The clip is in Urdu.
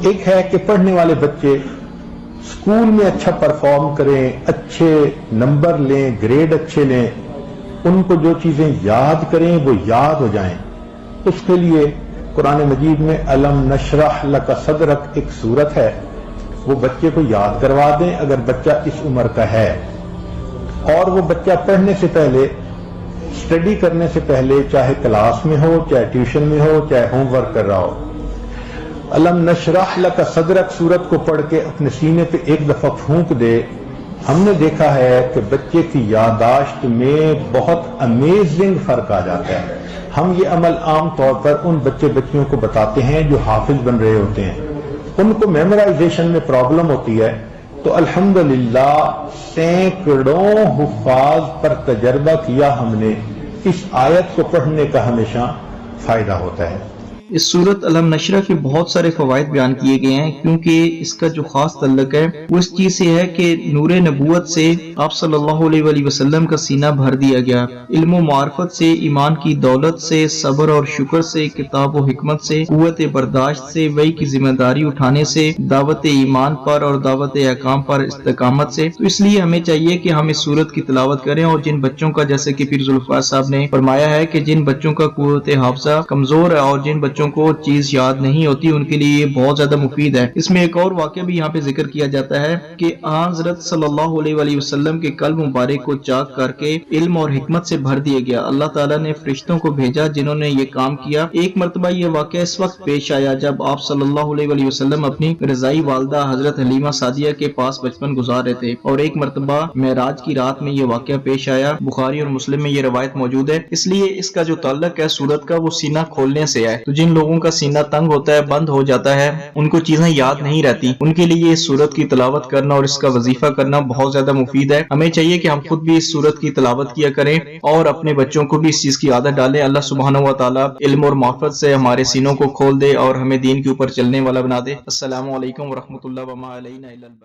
ایک ہے کہ پڑھنے والے بچے اسکول میں اچھا پرفارم کریں، اچھے نمبر لیں، گریڈ اچھے لیں، ان کو جو چیزیں یاد کریں وہ یاد ہو جائیں. اس کے لیے قرآن مجید میں الم نشرح لک صدرک ایک سورت ہے، وہ بچے کو یاد کروا دیں اگر بچہ اس عمر کا ہے. اور وہ بچہ پڑھنے سے پہلے، اسٹڈی کرنے سے پہلے، چاہے کلاس میں ہو، چاہے ٹیوشن میں ہو، چاہے ہوم ورک کر رہا ہو، الم نشرح لک صدرک سورت کو پڑھ کے اپنے سینے پہ ایک دفعہ پھونک دے. ہم نے دیکھا ہے کہ بچے کی یادداشت میں بہت امیزنگ فرق آ جاتا ہے. ہم یہ عمل عام طور پر ان بچیوں کو بتاتے ہیں جو حافظ بن رہے ہوتے ہیں، ان کو میمورائزیشن میں پرابلم ہوتی ہے، تو الحمدللہ سینکڑوں حفاظ پر تجربہ کیا ہم نے، اس آیت کو پڑھنے کا ہمیشہ فائدہ ہوتا ہے. اس سورت الم نشرح کے بہت سارے فوائد بیان کیے گئے ہیں، کیونکہ اس کا جو خاص تعلق ہے وہ اس چیز سے ہے کہ نور نبوت سے آپ صلی اللہ علیہ وآلہ وسلم کا سینہ بھر دیا گیا. علم و معرفت سے، ایمان کی دولت سے، صبر اور شکر سے، کتاب و حکمت سے، قوت برداشت سے، وحی کی ذمہ داری اٹھانے سے، دعوت ایمان پر اور دعوت احکام پر استقامت سے. تو اس لیے ہمیں چاہیے کہ ہم اس سورت کی تلاوت کریں، اور جن بچوں کا، جیسے کہ پیر ذوالفقار صاحب نے فرمایا ہے کہ جن بچوں کا قوت حافظہ کمزور ہے اور جن بچوں کو چیز یاد نہیں ہوتی، ان کے لیے یہ بہت زیادہ مفید ہے. اس میں ایک اور واقعہ بھی یہاں پہ ذکر کیا جاتا ہے کہ حضرت صلی اللہ علیہ وآلہ وسلم کے قلب مبارک کو چاک کر کے علم اور حکمت سے بھر دیا گیا. اللہ تعالیٰ نے فرشتوں کو بھیجا جنہوں نے یہ کام کیا. ایک مرتبہ یہ واقعہ اس وقت پیش آیا جب آپ صلی اللہ علیہ وآلہ وسلم اپنی رضائی والدہ حضرت حلیمہ سعدیہ کے پاس بچپن گزار رہے تھے، اور ایک مرتبہ معراج کی رات میں یہ واقعہ پیش آیا. بخاری اور مسلم میں یہ روایت موجود ہے. اس لیے اس کا جو تعلق ہے سورت کا وہ سینہ کھولنے سے ہے. تو جن لوگوں کا سینہ تنگ ہوتا ہے، بند ہو جاتا ہے، ان کو چیزیں یاد نہیں رہتی، ان کے لیے اس سورت کی تلاوت کرنا اور اس کا وظیفہ کرنا بہت زیادہ مفید ہے. ہمیں چاہیے کہ ہم خود بھی اس سورت کی تلاوت کیا کریں اور اپنے بچوں کو بھی اس چیز کی عادت ڈالیں. اللہ سبحانہ و تعالیٰ علم اور معرفت سے ہمارے سینوں کو کھول دے اور ہمیں دین کے اوپر چلنے والا بنا دے. السلام علیکم ورحمۃ اللہ وما علینا الا البلاغ.